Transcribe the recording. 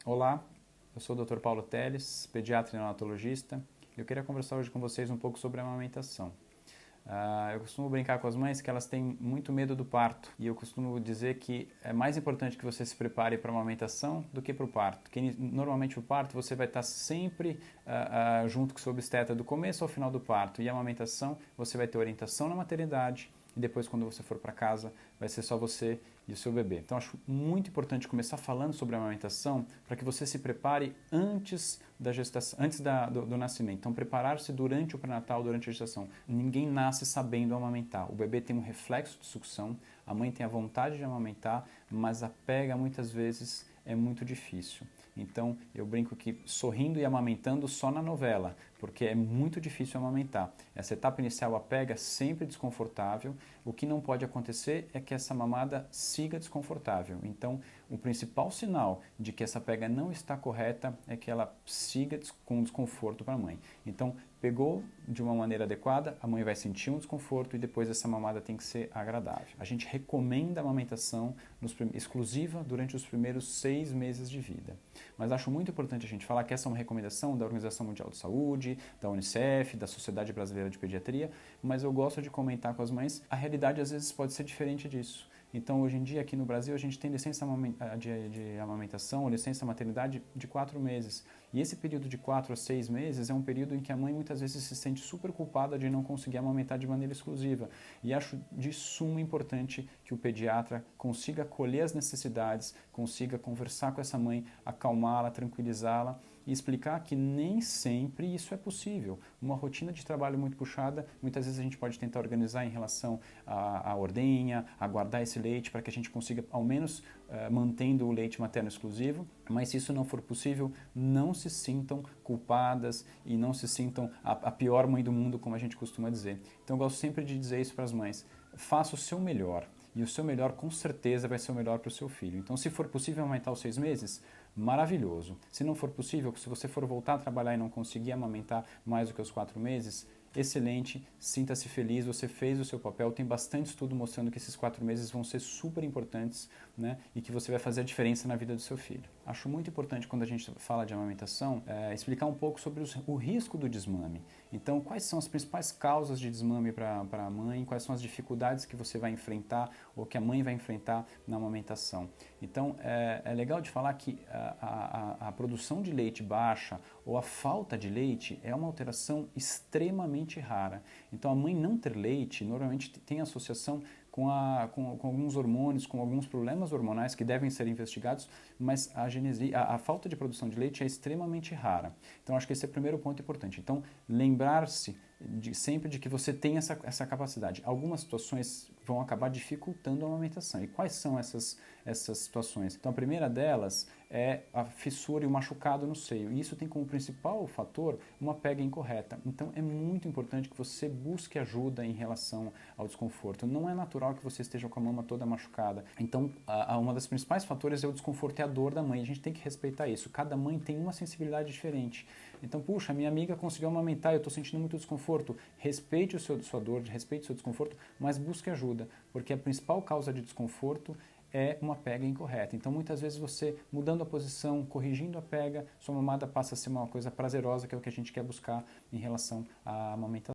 Olá, eu sou o Dr. Paulo Teles, pediatra e neonatologista. Eu queria conversar hoje com vocês um pouco sobre a amamentação. Eu costumo brincar com as mães que elas têm muito medo do parto e eu costumo dizer que é mais importante que você se prepare para a amamentação do que para o parto, porque normalmente o parto você vai estar sempre junto com o seu obstetra do começo ao final do parto, e a amamentação você vai ter orientação na maternidade e depois quando você for para casa vai ser só você e o seu bebê. Então acho muito importante começar falando sobre a amamentação para que você se prepare antes da gestação, antes do nascimento. Então preparar-se durante o pré-natal, durante a gestação. Ninguém nasce sabendo amamentar. O bebê tem um reflexo de sucção, a mãe tem a vontade de amamentar, mas a pega muitas vezes é muito difícil. Então eu brinco que sorrindo e amamentando só na novela, porque é muito difícil amamentar. Essa etapa inicial, a pega, é sempre desconfortável. O que não pode acontecer é que essa mamada siga desconfortável. Então, o principal sinal de que essa pega não está correta é que ela siga com desconforto para a mãe. Então, pegou de uma maneira adequada, a mãe vai sentir um desconforto e depois essa mamada tem que ser agradável. A gente recomenda a amamentação exclusiva durante os primeiros 6 meses de vida. Mas acho muito importante a gente falar que essa é uma recomendação da Organização Mundial de Saúde, da Unicef, da Sociedade Brasileira de Pediatria, mas eu gosto de comentar com as mães, a realidade às vezes pode ser diferente disso. Então, hoje em dia, aqui no Brasil, a gente tem licença de amamentação ou licença maternidade de 4 meses. E esse período de 4 a 6 meses é um período em que a mãe muitas vezes se sente super culpada de não conseguir amamentar de maneira exclusiva. E acho de suma importante que o pediatra consiga acolher as necessidades, consiga conversar com essa mãe, acalmá-la, tranquilizá-la e explicar que nem sempre isso é possível. Uma rotina de trabalho muito puxada, muitas vezes a gente pode tentar organizar em relação à ordenha, a guardar esse leite para que a gente consiga, ao menos, mantendo o leite materno exclusivo, mas se isso não for possível, não se sintam culpadas e não se sintam a pior mãe do mundo, como a gente costuma dizer. Então eu gosto sempre de dizer isso para as mães, faça o seu melhor. E o seu melhor, com certeza, vai ser o melhor para o seu filho. Então, se for possível amamentar os 6 meses, maravilhoso. Se não for possível, se você for voltar a trabalhar e não conseguir amamentar mais do que os 4 meses, excelente, sinta-se feliz, você fez o seu papel, tem bastante estudo mostrando que esses 4 meses vão ser super importantes, né, e que você vai fazer a diferença na vida do seu filho. Acho muito importante quando a gente fala de amamentação, explicar um pouco sobre o risco do desmame. Então, quais são as principais causas de desmame para a mãe, quais são as dificuldades que você vai enfrentar ou que a mãe vai enfrentar na amamentação. Então, é legal de falar que a produção de leite baixa ou a falta de leite é uma alteração extremamente rara. Então, a mãe não ter leite normalmente tem associação com alguns hormônios, com alguns problemas hormonais que devem ser investigados, mas a falta de produção de leite é extremamente rara. Então, acho que esse é o primeiro ponto importante. Então, lembrar-se sempre de que você tem essa capacidade. Algumas situações vão acabar dificultando a amamentação. E quais são essas situações? Então, a primeira delas é a fissura e o machucado no seio. E isso tem como principal fator uma pega incorreta. Então, é muito importante que você busque ajuda em relação ao desconforto. Não é natural que você esteja com a mama toda machucada. Então, uma das principais fatores é o desconforto e a dor da mãe. A gente tem que respeitar isso. Cada mãe tem uma sensibilidade diferente. Então, puxa, minha amiga conseguiu amamentar, eu estou sentindo muito desconforto. Respeite sua dor, respeite o seu desconforto, mas busque ajuda, porque a principal causa de desconforto é uma pega incorreta. Então, muitas vezes você mudando a posição, corrigindo a pega, sua mamada passa a ser uma coisa prazerosa, que é o que a gente quer buscar em relação à amamentação.